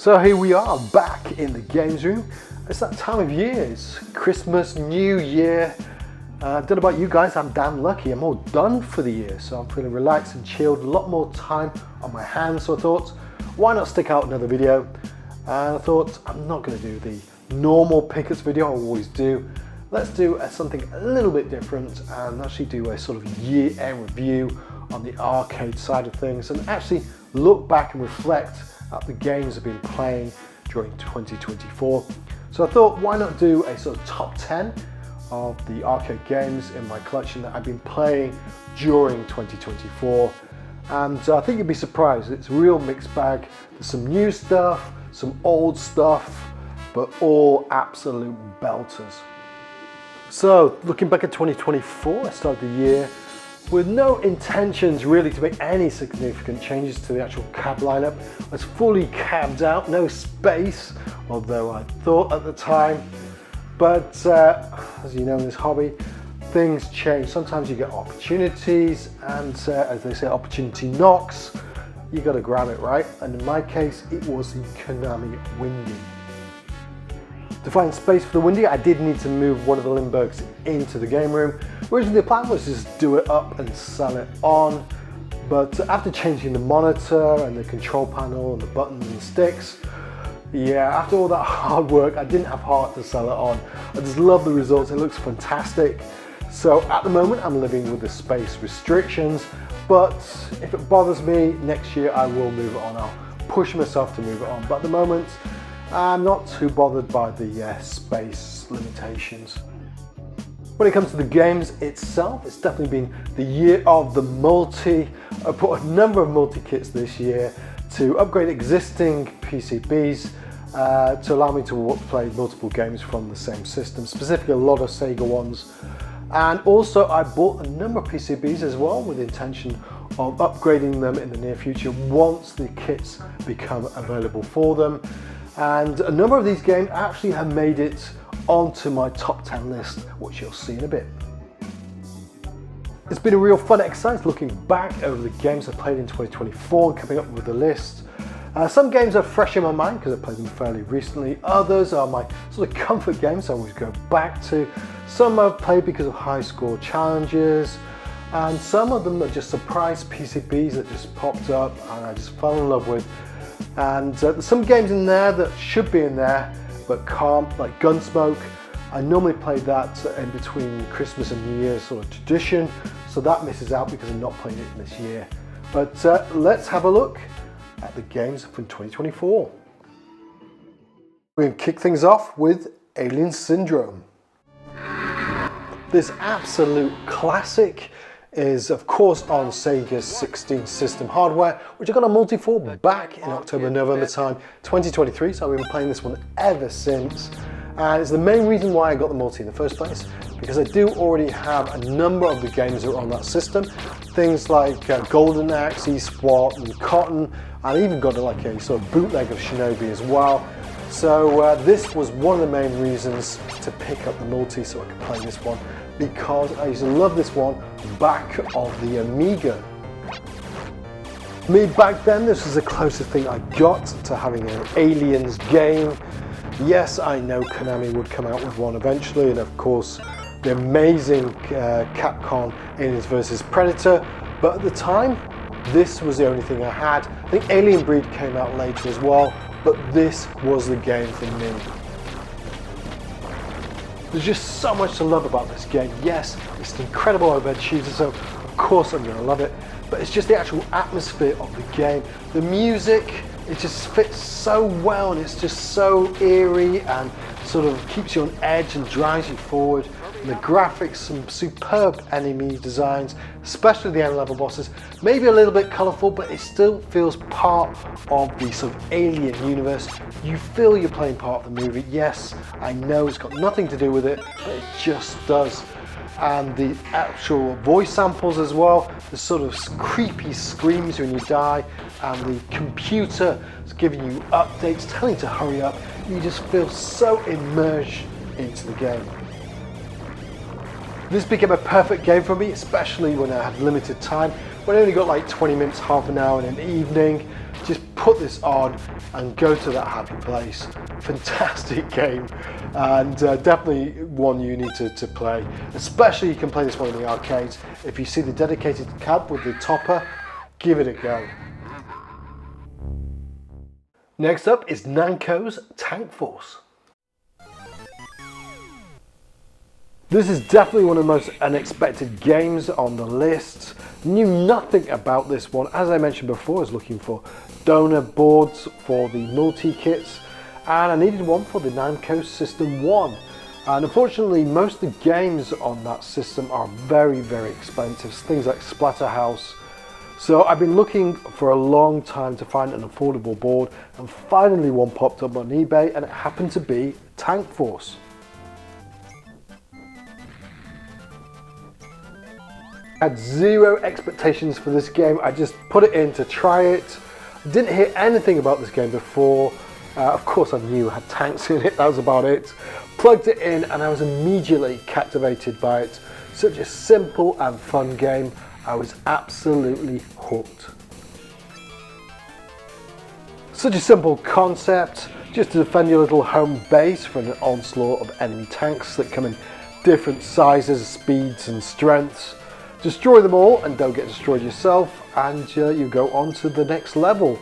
So here we are back in the games room. It's that time of year, it's Christmas, New Year. Don't know about you guys, I'm damn lucky. I'm all done for the year, so I'm feeling relaxed and chilled, a lot more time on my hands. So I thought, why not stick out another video? And I thought, I'm not going to do the normal pickups video I always do. Let's do something a little bit different and actually do a sort of year-end review on the arcade side of things and actually look back and reflect at the games I've been playing during 2024. So I thought, why not do a sort of top 10 of the arcade games in my collection that I've been playing during 2024. And I think you'd be surprised, it's a real mixed bag. There's some new stuff, some old stuff, but all absolute belters. So looking back at 2024, I started the year with no intentions really to make any significant changes to the actual cab lineup. I was fully cabbed out, no space, although I thought at the time. But as you know in this hobby, things change. Sometimes you get opportunities and as they say, opportunity knocks. You got to grab it, right? And in my case, it was the Konami Windy. To find space for the Windy, I did need to move one of the Limburgs into the game room. Originally the plan was just do it up and sell it on, but after changing the monitor and the control panel and the buttons and sticks, yeah, after all that hard work, I didn't have heart to sell it on. I just love the results, it looks fantastic. So at the moment, I'm living with the space restrictions, but if it bothers me, next year I will move it on. I'll push myself to move it on, but at the moment, I'm not too bothered by the space limitations. When it comes to the games itself, it's definitely been the year of the multi. I bought a number of multi-kits this year to upgrade existing PCBs to allow me to play multiple games from the same system, specifically a lot of Sega ones. And also I bought a number of PCBs as well with the intention of upgrading them in the near future once the kits become available for them. And a number of these games actually have made it onto my top 10 list, which you'll see in a bit. It's been a real fun exercise looking back over the games I played in 2024 and coming up with a list. Some games are fresh in my mind because I played them fairly recently. Others are my sort of comfort games I always go back to. Some I've played because of high score challenges, and some of them are just surprise PCBs that just popped up and I just fell in love with. And there's some games in there that should be in there but can't, like Gunsmoke. I normally play that in between Christmas and New Year's sort of tradition, so that misses out because I'm not playing it this year. But let's have a look at the games from 2024. We're going to kick things off with Alien Syndrome. This absolute classic is of course on Sega's 16 system hardware, which I got a multi for back in October, November time 2023, so I've been playing this one ever since. And it's the main reason why I got the multi in the first place, because I do already have a number of the games that are on that system. Things like Golden Axe, E-SWAT and Cotton. I even got like a sort of bootleg of Shinobi as well. So this was one of the main reasons to pick up the multi so I could play this one, because I used to love this one back of the Amiga. Me back then, this was the closest thing I got to having an Aliens game. Yes, I know Konami would come out with one eventually, and of course the amazing Capcom Aliens vs Predator, but at the time this was the only thing I had. I think Alien Breed came out later as well, but this was the game for me. There's just so much to love about this game. Yes, it's an incredible overhead shooter, so of course I'm going to love it, but it's just the actual atmosphere of the game. The music, it just fits so well and it's just so eerie and sort of keeps you on edge and drives you forward. And the graphics, some superb enemy designs, especially the end level bosses. Maybe a little bit colourful, but it still feels part of the sort of alien universe. You feel you're playing part of the movie. Yes, I know it's got nothing to do with it, but it just does. And the actual voice samples as well, the sort of creepy screams when you die, and the computer is giving you updates, telling you to hurry up. You just feel so immersed into the game. This became a perfect game for me, especially when I had limited time. when I only got like 20 minutes, half an hour in the evening, just put this on and go to that happy place. Fantastic game, and definitely one you need to play. Especially you can play this one in the arcades. If you see the dedicated cab with the topper, give it a go. Next up is Namco's Tank Force. This is definitely one of the most unexpected games on the list. Knew nothing about this one. As I mentioned before, I was looking for donor boards for the multi-kits, and I needed one for the Namco System 1. And unfortunately, most of the games on that system are very, very expensive. Things like Splatterhouse. So I've been looking for a long time to find an affordable board, and finally one popped up on eBay, and it happened to be Tank Force. I had zero expectations for this game. I just put it in to try it. Didn't hear anything about this game before. Of course I knew it had tanks in it, that was about it. Plugged it in and I was immediately captivated by it. Such a simple and fun game. I was absolutely hooked. Such a simple concept, just to defend your little home base from an onslaught of enemy tanks that come in different sizes, speeds and strengths. Destroy them all and don't get destroyed yourself, and you go on to the next level.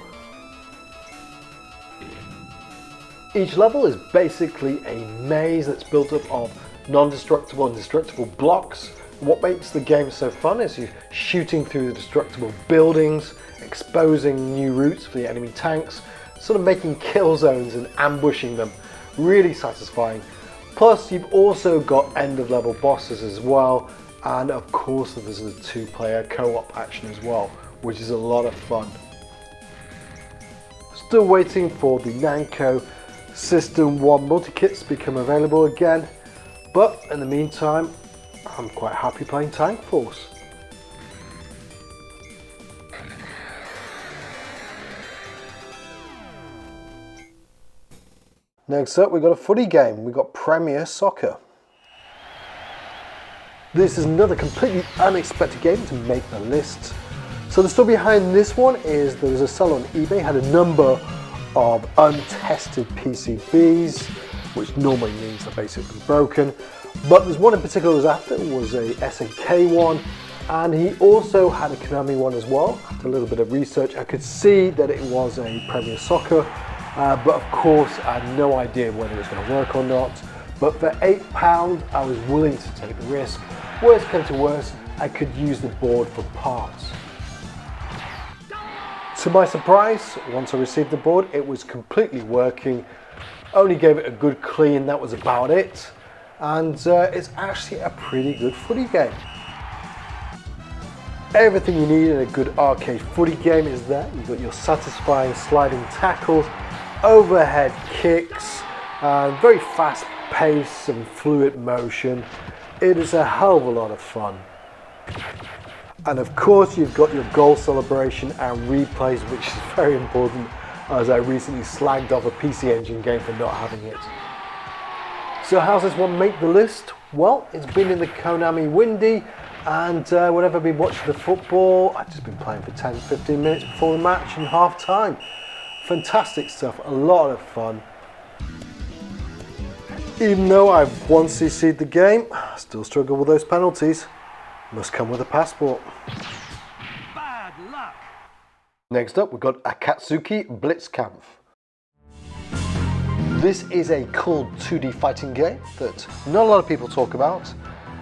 Each level is basically a maze that's built up of non-destructible and destructible blocks. What makes the game so fun is you're shooting through the destructible buildings, exposing new routes for the enemy tanks, sort of making kill zones and ambushing them. Really satisfying. Plus you've also got end of level bosses as well. And of course there's a 2-player co-op action as well, which is a lot of fun. Still waiting for the Namco System 1 multi-kits to become available again, but in the meantime I'm quite happy playing Tank Force. Next up we've got a footy game, we've got Premier Soccer. This is another completely unexpected game to make the list. So the story behind this one is there was a seller on eBay, had a number of untested PCBs, which normally means they're basically broken. But there's one in particular he was after, was a SNK one, and he also had a Konami one as well. After a little bit of research, I could see that it was a Premier Soccer, but of course I had no idea whether it was going to work or not. But for £8, I was willing to take the risk. Worst came to worst, I could use the board for parts. To my surprise, once I received the board, it was completely working. Only gave it a good clean, that was about it. And it's actually a pretty good footy game. Everything you need in a good arcade footy game is there. You've got your satisfying sliding tackles, overhead kicks, very fast pace and fluid motion. It is a hell of a lot of fun. And of course you've got your goal celebration and replays, which is very important, as I recently slagged off a PC Engine game for not having it. So how's this one make the list? Well, it's been in the Konami Windy, and whenever I've been watching the football, I've just been playing for 10-15 minutes before the match and half time. Fantastic stuff, a lot of fun. Even though I've once CC'd the game, I still struggle with those penalties. Must come with a passport. Bad luck. Next up, we've got a Katsuki Blitz Kampf. This is a cool 2D fighting game that not a lot of people talk about.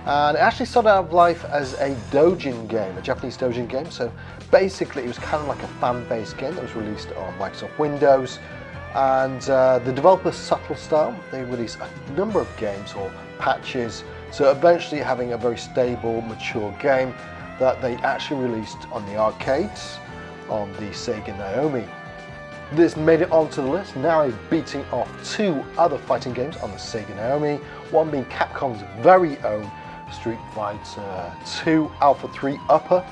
And it actually started out of life as a doujin game, a Japanese doujin game. So basically it was kind of like a fan-based game that was released on Microsoft Windows. And the developer Subtle Style, they released a number of games or patches, so eventually having a very stable, mature game that they actually released on the arcades on the Sega Naomi. This made it onto the list, now beating off 2 other fighting games on the Sega Naomi, one being Capcom's very own Street Fighter 2 Alpha 3 Upper,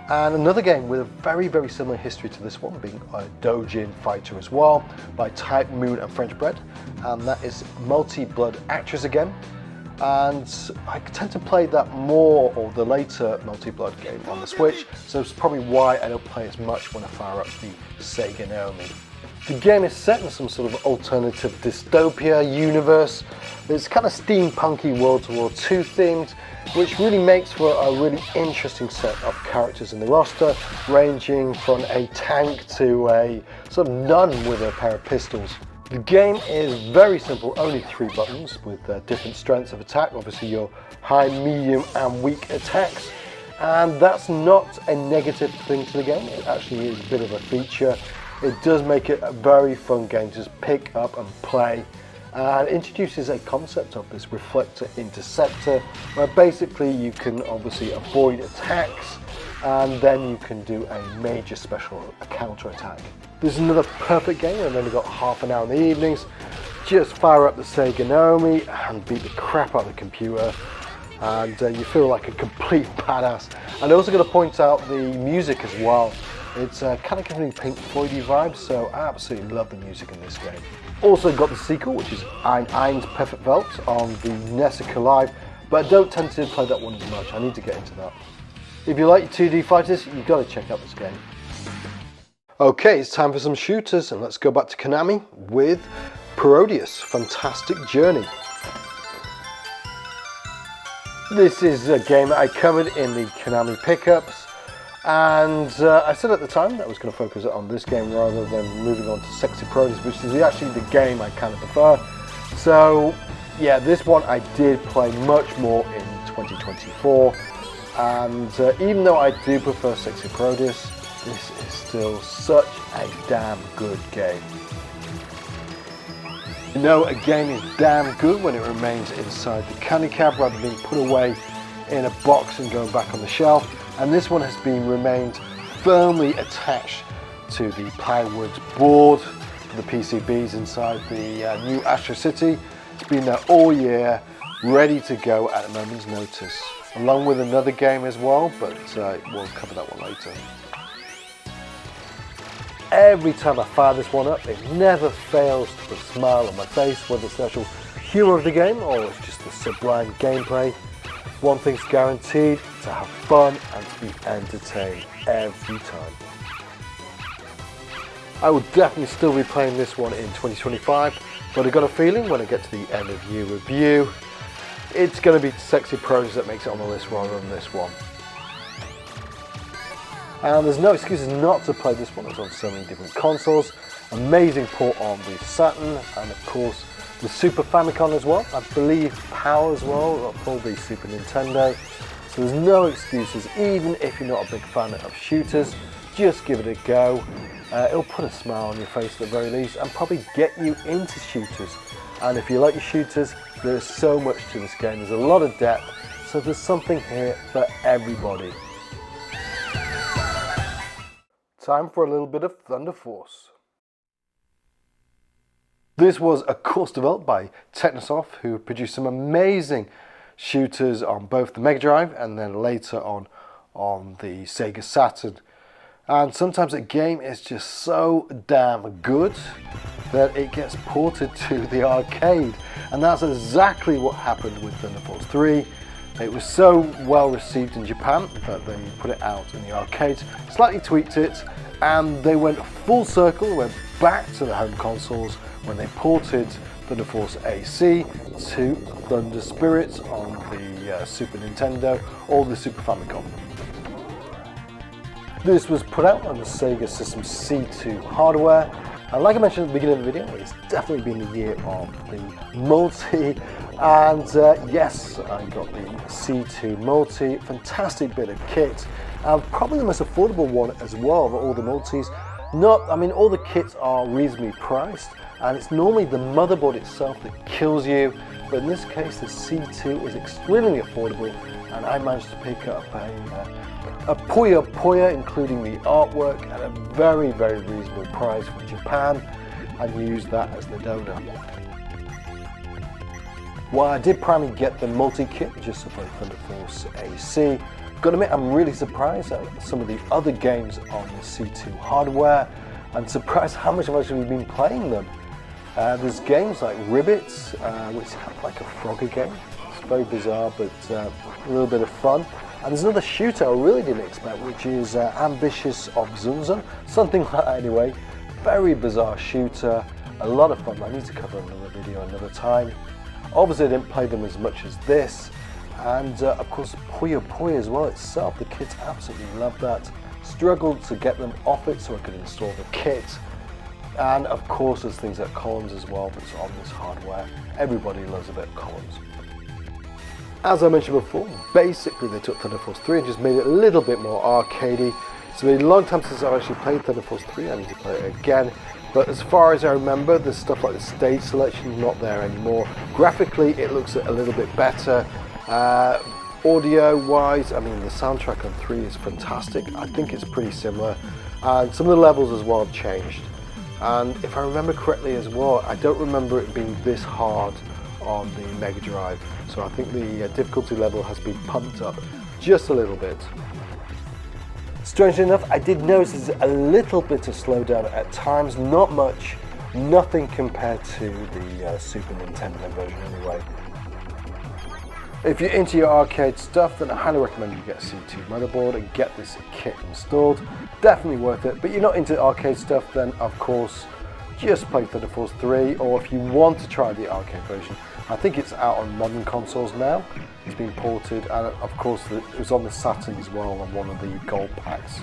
and another game with a very, very similar history to this one, being a doujin fighter as well, by Type Moon and French Bread, and that is Multi Blood Actress again. and I tend to play that more, or the later Multi-Blood game on the Switch, so it's probably why I don't play as much when I fire up the Sega Naomi. The game is set in some sort of alternative dystopia universe. It's kind of steampunky World War II themed, which really makes for a really interesting set of characters in the roster, ranging from a tank to a sort of nun with a pair of pistols. The game is very simple, only 3 buttons with different strengths of attack, obviously your high, medium and weak attacks. And that's not a negative thing to the game, it actually is a bit of a feature. It does make it a very fun game to just pick up and play, and introduces a concept of this reflector interceptor, where basically you can obviously avoid attacks and then you can do a major special counter attack. This is another perfect game. I've only got half an hour in the evenings. Just fire up the Sega Naomi and beat the crap out of the computer, and you feel like a complete badass. And I also got to point out the music as well. It's kind of giving me Pink Floydy vibes, so I absolutely love the music in this game. Also got the sequel, which is Ein Eins Perfect Welt on the Nessica Live, but I don't tend to play that one as much. I need to get into that. If you like your 2D fighters, you've got to check out this game. Okay, it's time for some shooters, and let's go back to Konami with Parodius, Fantastic Journey. This is a game that I covered in the Konami pickups, and I said at the time that I was going to focus on this game rather than moving on to Sexy Parodius, which is actually the game I kind of prefer. So yeah, this one I did play much more in 2024, and even though I do prefer Sexy Parodius, this is still such a damn good game. You know, a game is damn good when it remains inside the candy cab rather than being put away in a box and going back on the shelf. And this one has remained firmly attached to the plywood board for the PCBs inside the new Astro City. It's been there all year, ready to go at a moment's notice, along with another game as well, but we'll cover that one later. Every time I fire this one up, it never fails to put a smile on my face, whether it's the actual humour of the game or it's just the sublime gameplay. One thing's guaranteed, to have fun and to be entertained every time. I will definitely still be playing this one in 2025, but I've got a feeling when I get to the end of year review, it's going to be Sexy Pros that makes it on the list rather than this one. And there's no excuses not to play this one. It's on so many different consoles. Amazing port on the Saturn, and of course the Super Famicom as well. I believe PAL as well for the Super Nintendo. So there's no excuses, even if you're not a big fan of shooters, just give it a go. It'll put a smile on your face at the very least and probably get you into shooters. And if you like your shooters, there's so much to this game. There's a lot of depth, so there's something here for everybody. Time for a little bit of Thunder Force. This was of course developed by Technosoft, who produced some amazing shooters on both the Mega Drive and then later on the Sega Saturn. And sometimes a game is just so damn good that it gets ported to the arcade. And that's exactly what happened with Thunder Force 3. It was so well received in Japan that they put it out in the arcades, slightly tweaked it, and they went full circle, went back to the home consoles when they ported Thunder Force AC to Thunder Spirits on the Super Nintendo or the Super Famicom. This was put out on the Sega System C2 hardware, and like I mentioned at the beginning of the video, it's definitely been the year of the multi, and yes, I got the C2 multi, fantastic bit of kit, and probably the most affordable one as well of all the multis. All the kits are reasonably priced, and it's normally the motherboard itself that kills you, but in this case the C2 is extremely affordable, and I managed to pick up a Puya including the artwork at a very, very reasonable price from Japan, and use that as the donor. While I did primarily get the multi-kit just to play Thunder Force AC, gotta admit I'm really surprised at some of the other games on the C2 hardware, and surprised how much I've actually been playing them. There's games like Ribbits, which have like a Frogger game. It's very bizarre, but a little bit of fun. And there's another shooter I really didn't expect, which is Ambitious of Zunzun, something like that anyway. Very bizarre shooter, a lot of fun. I need to cover another video another time. Obviously I didn't play them as much as this, and of course Puyo Puyo as well itself. The kids absolutely love that. Struggled to get them off it so I could install the kit. And of course there's things like columns as well, but it's on this hardware. Everybody loves a bit of columns. As I mentioned before, basically they took Thunder Force 3 and just made it a little bit more arcadey. It's been a long time since I've actually played Thunder Force 3, I need to play it again. But as far as I remember, there's stuff like the stage selection not there anymore. Graphically, it looks a little bit better. Audio-wise, I mean, the soundtrack on 3 is fantastic. I think it's pretty similar. And some of the levels as well have changed. And if I remember correctly as well, I don't remember it being this hard on the Mega Drive. So I think the difficulty level has been pumped up just a little bit. Strangely enough, I did notice a little bit of slowdown at times, not much, nothing compared to the Super Nintendo version anyway. If you're into your arcade stuff, then I highly recommend you get a C2 motherboard and get this kit installed. Definitely worth it. But you're not into arcade stuff, then of course just play Thunder Force 3, or if you want to try the arcade version, I think it's out on modern consoles now. It's been ported, and of course it was on the Saturn as well on one of the gold packs.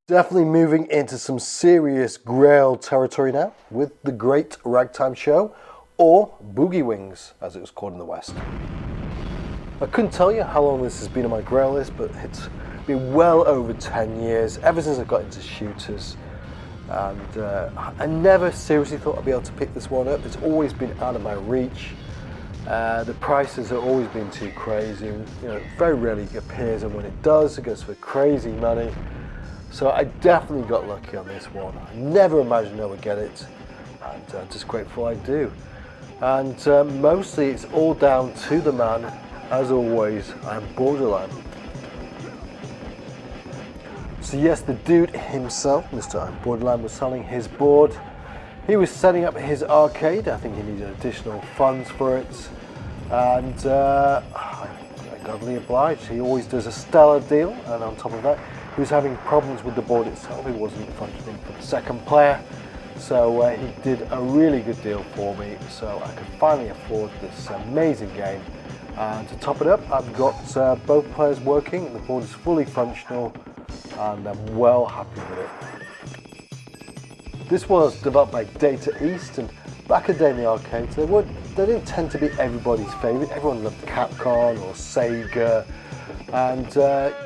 Definitely moving into some serious Grail territory now with the Great Ragtime Show, or Boogie Wings as it was called in the West. I couldn't tell you how long this has been on my Grail list, but it's been well over 10 years, ever since I got into shooters. And I never seriously thought I'd be able to pick this one up. It's always been out of my reach. The prices have always been too crazy. You know, it very rarely appears, and when it does, it goes for crazy money. So I definitely got lucky on this one. I never imagined I would get it, and I'm just grateful I do. And mostly it's all down to the man, as always, I'm Borderline. So yes, the dude himself, Mr. Borderline, was selling his board. He was setting up his arcade. I think he needed additional funds for it. And I godly obliged. He always does a stellar deal. And on top of that, he was having problems with the board itself. It wasn't functioning for the second player. So he did a really good deal for me. So I could finally afford this amazing game. And to top it up, I've got both players working. The board is fully functional, and I'm well happy with it. This was developed by Data East, and back in the day in the arcades, they didn't tend to be everybody's favourite. Everyone loved Capcom or Sega, and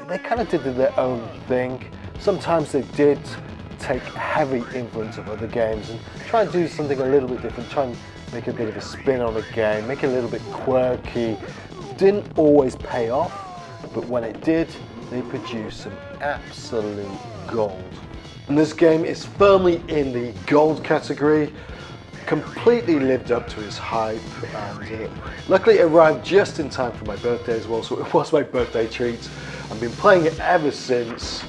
they kind of did their own thing. Sometimes they did take heavy influence of other games and try and do something a little bit different, try and make a bit of a spin on the game, make it a little bit quirky. Didn't always pay off, but when it did, they produced some absolute gold. And this game is firmly in the gold category, completely lived up to its hype, and luckily it arrived just in time for my birthday as well, so it was my birthday treat. I've been playing it ever since,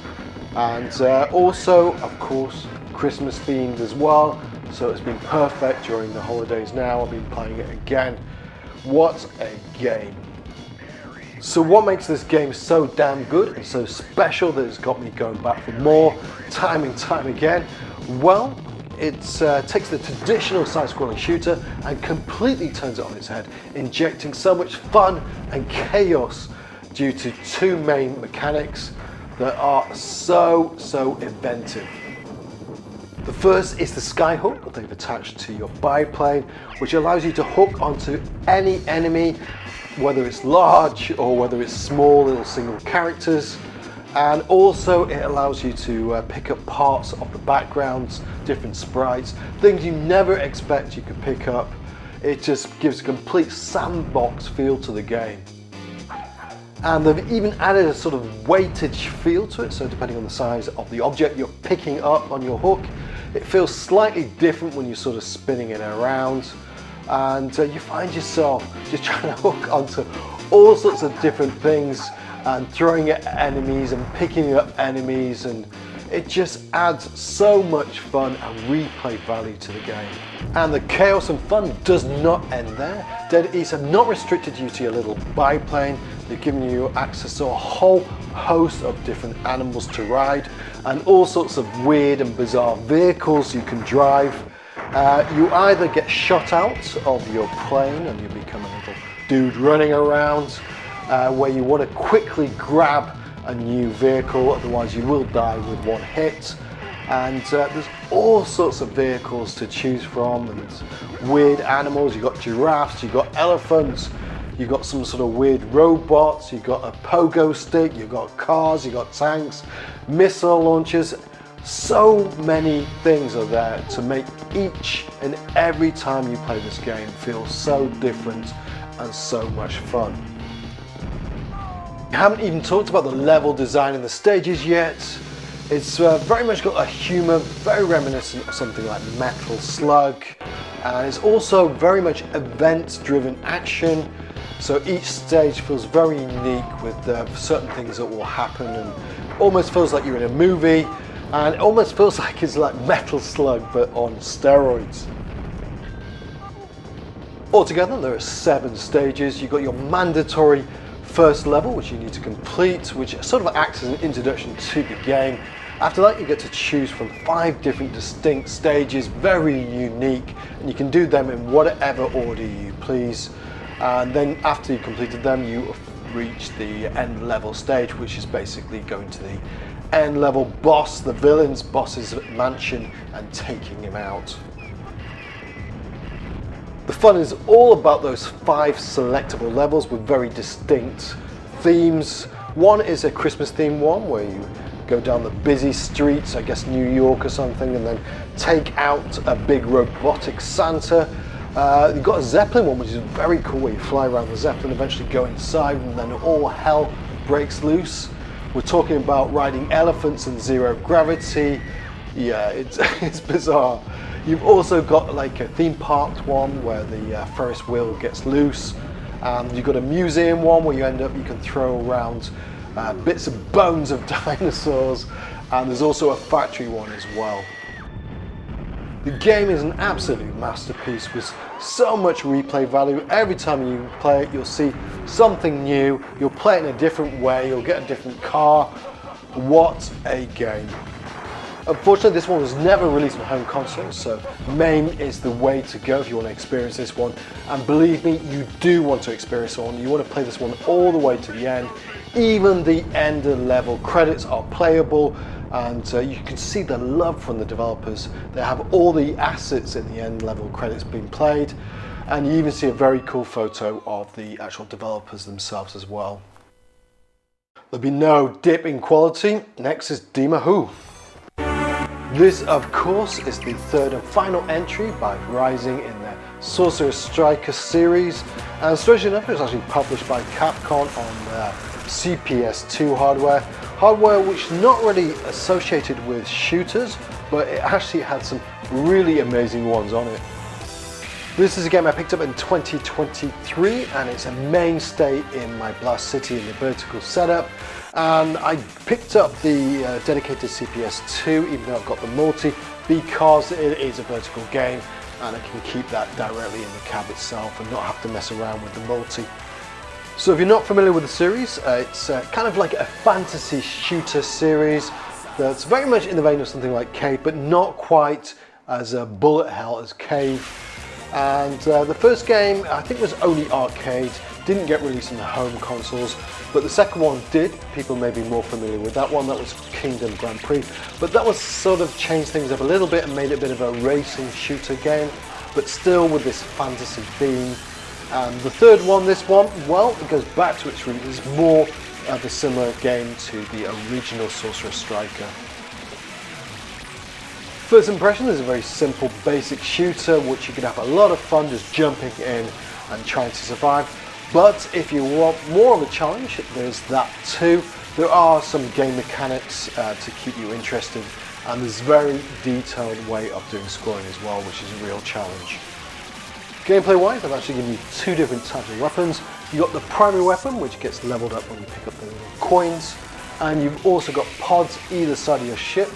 and also, of course, Christmas themed as well, so it's been perfect during the holidays now. I've been playing it again. What a game. So what makes this game so damn good and so special that it's got me going back for more time and time again? Well, it takes the traditional side-scrolling shooter and completely turns it on its head, injecting so much fun and chaos due to two main mechanics that are so inventive. The first is the skyhook that they've attached to your biplane, which allows you to hook onto any enemy, whether it's large or whether it's small little single characters. And also it allows you to pick up parts of the backgrounds, different sprites, things you never expect you could pick up. It just gives a complete sandbox feel to the game. And they've even added a sort of weightage feel to it, so depending on the size of the object you're picking up on your hook, it feels slightly different when you're sort of spinning it around. And you find yourself just trying to hook onto all sorts of different things and throwing at enemies and picking up enemies, and It just adds so much fun and replay value to the game. And the chaos and fun does not end there. Dead East have not restricted you to your little biplane. They've given you access to a whole host of different animals to ride and all sorts of weird and bizarre vehicles you can drive. You either get shot out of your plane and you become a little dude running around where you want to quickly grab a new vehicle, otherwise you will die with one hit. And there's all sorts of vehicles to choose from, and weird animals. You've got giraffes, you've got elephants, you've got some sort of weird robots, you've got a pogo stick, you've got cars, you've got tanks, missile launchers. So many things are there to make each and every time you play this game feel so different and so much fun. We haven't even talked about the level design in the stages yet. It's very much got a humour, very reminiscent of something like Metal Slug, and it's also very much event-driven action. So each stage feels very unique with certain things that will happen, and almost feels like you're in a movie, and it almost feels like it's like Metal Slug but on steroids. Altogether, there are 7 stages. You've got your mandatory first level, which you need to complete, which sort of acts as an introduction to the game. After that, you get to choose from 5 different distinct stages, very unique, and you can do them in whatever order you please. And then after you've completed them, you reach the end level stage, which is basically going to the end level boss, the villain's boss's mansion, and taking him out. The fun is all about those 5 selectable levels with very distinct themes. One is a Christmas themed one where you go down the busy streets, I guess New York or something, and then take out a big robotic Santa. You've got a Zeppelin one, which is very cool, where you fly around the Zeppelin, eventually go inside, and then all hell breaks loose. We're talking about riding elephants in zero gravity. Yeah, it's bizarre. You've also got like a theme park one where the Ferris wheel gets loose. You've got a museum one where you can throw around bits of bones of dinosaurs, and there's also a factory one as well. The game is an absolute masterpiece with so much replay value. Every time you play it, you'll see something new. You'll play it in a different way. You'll get a different car. What a game. Unfortunately, this one was never released on home consoles, so MAME is the way to go if you want to experience this one. And believe me, you do want to experience one. You want to play this one all the way to the end. Even the end level credits are playable, and you can see the love from the developers. They have all the assets in the end level credits being played, and you even see a very cool photo of the actual developers themselves as well. There'll be no dip in quality. Next is Demahoo. This, of course, is the 3rd and final entry by Rising in their Sorcerer Striker series, and strangely enough, it was actually published by Capcom on CPS2 hardware which is not really associated with shooters, but it actually had some really amazing ones on it. This is a game I picked up in 2023, and it's a mainstay in my Blast City in the vertical setup. And I picked up the dedicated CPS2, even though I've got the multi, because it is a vertical game and I can keep that directly in the cab itself and not have to mess around with the multi. So if you're not familiar with the series, it's kind of like a fantasy shooter series that's very much in the vein of something like Cave, but not quite as bullet hell as Cave. And the first game, I think, was only arcade, didn't get released on the home consoles, but the second one did. People may be more familiar with that one. That was Kingdom Grand Prix, but that was sort of changed things up a little bit and made it a bit of a racing shooter game, but still with this fantasy theme. And the third one, this one, well, it goes back to its roots. It's more of a similar game to the original Sorcerer Striker. First impression is a very simple, basic shooter, which you can have a lot of fun just jumping in and trying to survive. But if you want more of a challenge, there's that too. There are some game mechanics to keep you interested, and there's a very detailed way of doing scoring as well, which is a real challenge. Gameplay wise, I've actually given you 2 different types of weapons. You've got the primary weapon, which gets leveled up when you pick up the little coins, And you've also got pods either side of your ship,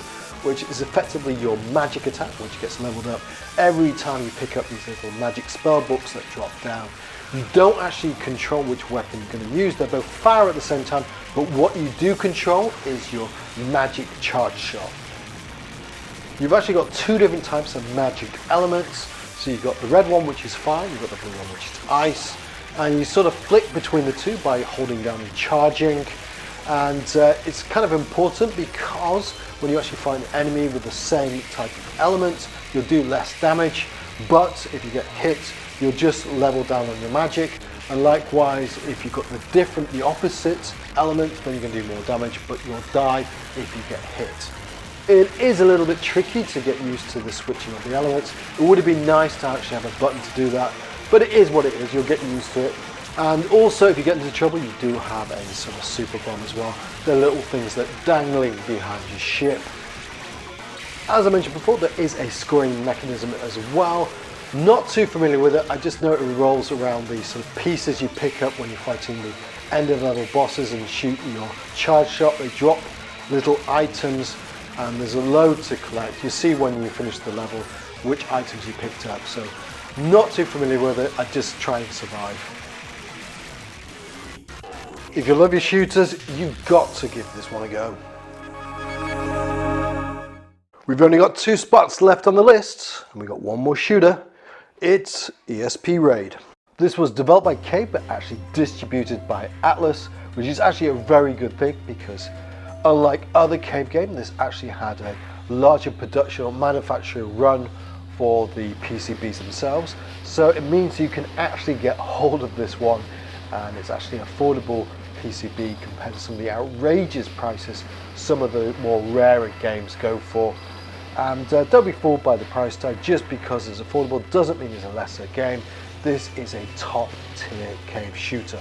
which is effectively your magic attack, which gets leveled up every time you pick up these little magic spell books that drop down. You don't actually control which weapon you're going to use. They both fire at the same time, but what you do control is your magic charge shot. You've actually got two different types of magic elements. So you've got the red one, which is fire, you've got the blue one, which is ice, and you sort of flick between the two by holding down and charging. And it's kind of important because when you actually find an enemy with the same type of element, you'll do less damage, but if you get hit, you'll just level down on your magic. And likewise, if you've got the opposite element, then you're going to do more damage, but you'll die if you get hit. It is a little bit tricky to get used to the switching of the elements. It would have been nice to actually have a button to do that, but it is what it is, you'll get used to it. And also, if you get into trouble, you do have a sort of super bomb as well. They're little things that are dangling behind your ship. As I mentioned before, there is a scoring mechanism as well. Not too familiar with it, I just know it revolves around the sort of pieces you pick up when you're fighting the end of level bosses and shoot your charge shot. They drop little items and there's a load to collect. You see when you finish the level which items you picked up. So not too familiar with it, I just try and survive. If you love your shooters, you've got to give this one a go. We've only got 2 spots left on the list, and we've got one more shooter. It's ESP Raid. This was developed by Cape, but actually distributed by Atlas, which is actually a very good thing because unlike other Cape games, this actually had a larger production or manufacturing run for the PCBs themselves. So it means you can actually get hold of this one, and it's actually affordable PCB compared to some of the outrageous prices some of the more rarer games go for. And don't be fooled by the price tag. Just because it's affordable doesn't mean it's a lesser game. This is a top tier cave shooter.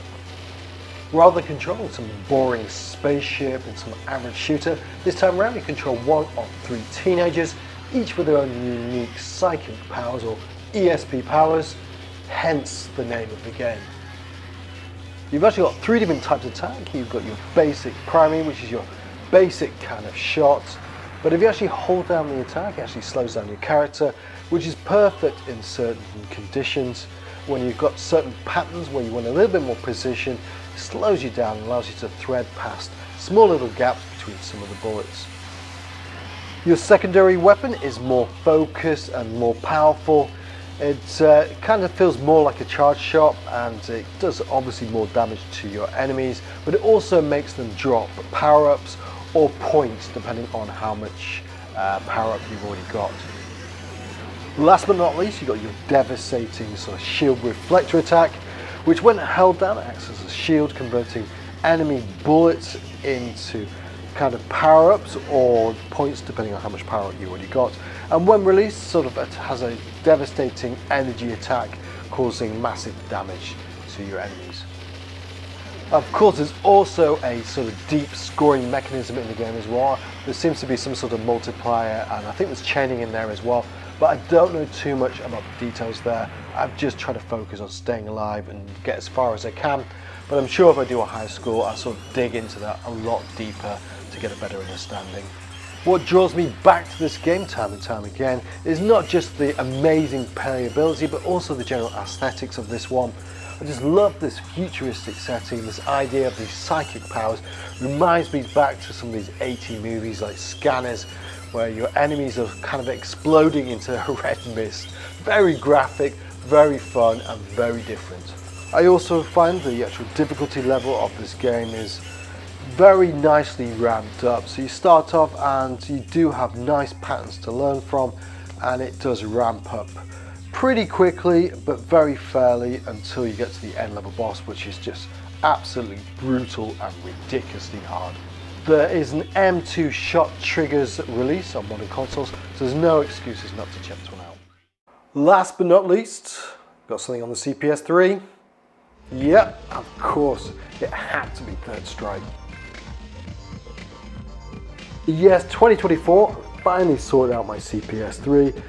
Rather than controlling some boring spaceship and some average shooter, this time around you control one of 3 teenagers, each with their own unique psychic powers or ESP powers, hence the name of the game. You've actually got 3 different types of attack. You've got your basic primary, which is your basic kind of shot. But if you actually hold down the attack, it actually slows down your character, which is perfect in certain conditions. When you've got certain patterns where you want a little bit more precision, it slows you down and allows you to thread past small little gaps between some of the bullets. Your secondary weapon is more focused and more powerful. It kind of feels more like a charge shot, and it does obviously more damage to your enemies, but it also makes them drop power-ups or points depending on how much power-up you've already got. Last but not least, you've got your devastating sort of shield reflector attack, which when held down acts as a shield, converting enemy bullets into kind of power-ups or points depending on how much power you already got. And when released, sort of it has a devastating energy attack, causing massive damage to your enemies. Of course, there's also a sort of deep scoring mechanism in the game as well. There seems to be some sort of multiplier, and I think there's chaining in there as well, but I don't know too much about the details there. I've just tried to focus on staying alive and get as far as I can, but I'm sure if I do a high score, I'll sort of dig into that a lot deeper to get a better understanding. What draws me back to this game time and time again is not just the amazing playability, but also the general aesthetics of this one. I just love this futuristic setting. This idea of these psychic powers reminds me back to some of these 80s movies like Scanners, where your enemies are kind of exploding into a red mist. Very graphic, very fun, and very different. I also find the actual difficulty level of this game is very nicely ramped up. So you start off and you do have nice patterns to learn from, and it does ramp up pretty quickly but very fairly until you get to the end level boss, which is just absolutely brutal and ridiculously hard. There is an M2 shot triggers release on modern consoles, so there's no excuses not to check this one out. Last but not least, got something on the CPS3. Yep, of course, it had to be Third Strike. Yes, 2024, finally sorted out my CPS3.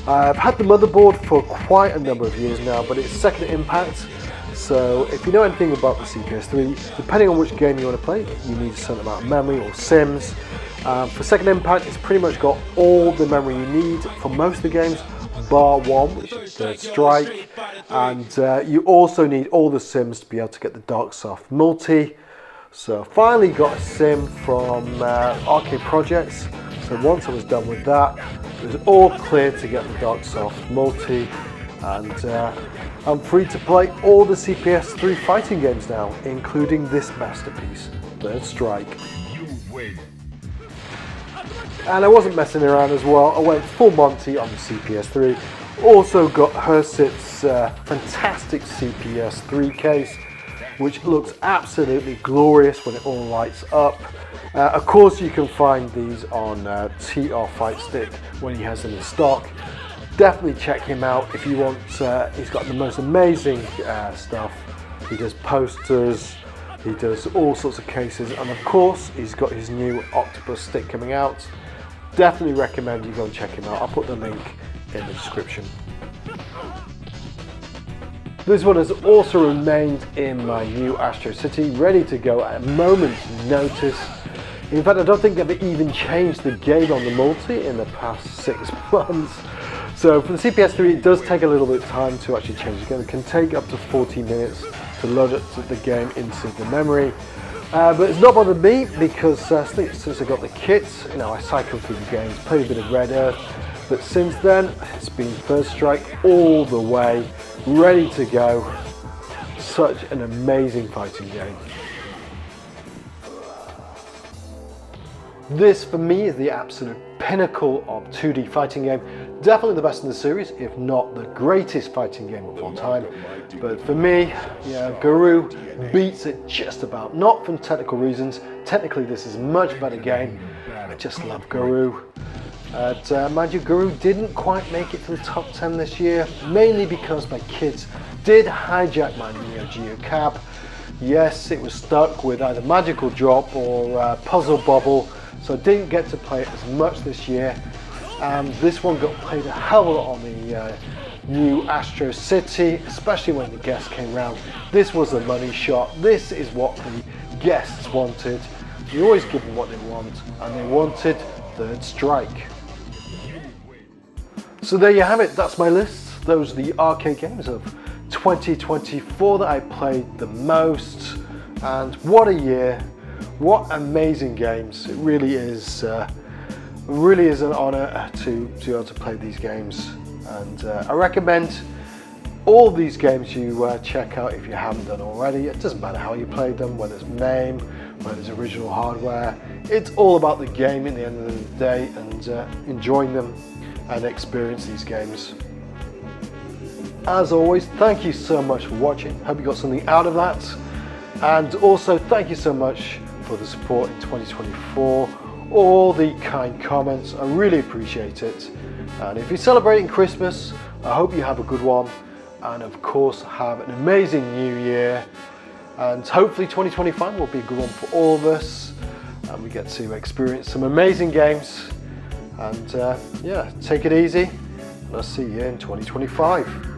I've had the motherboard for quite a number of years now, but its second impact So if you know anything about the CPS3, depending on which game you want to play, you need a certain amount of memory or sims. For Second Impact, it's pretty much got all the memory you need for most of the games, bar one, which is Third Strike, and you also need all the sims to be able to get the Dark Soft multi. So finally got a sim from Arcade Projects. So once I was done with that, it was all clear to get the Dark Soft multi, and I'm free to play all the CPS3 fighting games now, including this masterpiece, Third Strike. And I wasn't messing around as well, I went full Monty on the CPS3. Also got Hersit's fantastic CPS3 case, which looks absolutely glorious when it all lights up. Of course you can find these on TR Fight Stick when he has them in stock. Definitely check him out if you want, he's got the most amazing stuff. He does posters, he does all sorts of cases, and of course he's got his new octopus stick coming out. Definitely recommend you go and check him out. I'll put the link in the description. This one has also remained in my new Astro City, ready to go at a moment's notice. In fact, I don't think they've even changed the game on the multi in the past 6 months. So for the CPS3, it does take a little bit of time to actually change the game. It can take up to 40 minutes to load up the game into the memory. But it's not bothered me because since I got the kits, I cycled through the games, played a bit of Red Earth, but since then it's been Third Strike all the way, ready to go. Such an amazing fighting game. This for me is the absolute pinnacle of 2D fighting game. Definitely the best in the series, if not the greatest fighting game of all time. But for me, Guru beats it just about. Not from technical reasons. Technically this is a much better game. I just love Guru. Mind you, Guru didn't quite make it to the top 10 this year, mainly because my kids did hijack my Neo Geo Cab. Yes, it was stuck with either Magical Drop or Puzzle Bobble, so I didn't get to play it as much this year. This one got played a hell of a lot on the new Astro City, especially when the guests came round. This was a money shot. This is what the guests wanted. You always give them what they want, and they wanted Third Strike. So there you have it, that's my list. Those are the arcade games of 2024 that I played the most, and what a year, what amazing games. It really is an honor to be able to play these games, and I recommend all these games you check out if you haven't done already. It doesn't matter how you played them, whether it's MAME, whether it's original hardware. It's all about the game at the end of the day, and enjoying them and experience these games. As always, thank you so much for watching. Hope you got something out of that. And also thank you so much for the support in 2024. All the kind comments, I really appreciate it. And if you're celebrating Christmas, I hope you have a good one. And of course, have an amazing new year. And hopefully 2025 will be a good one for all of us. And we get to experience some amazing games. And yeah, take it easy. And I'll see you in 2025.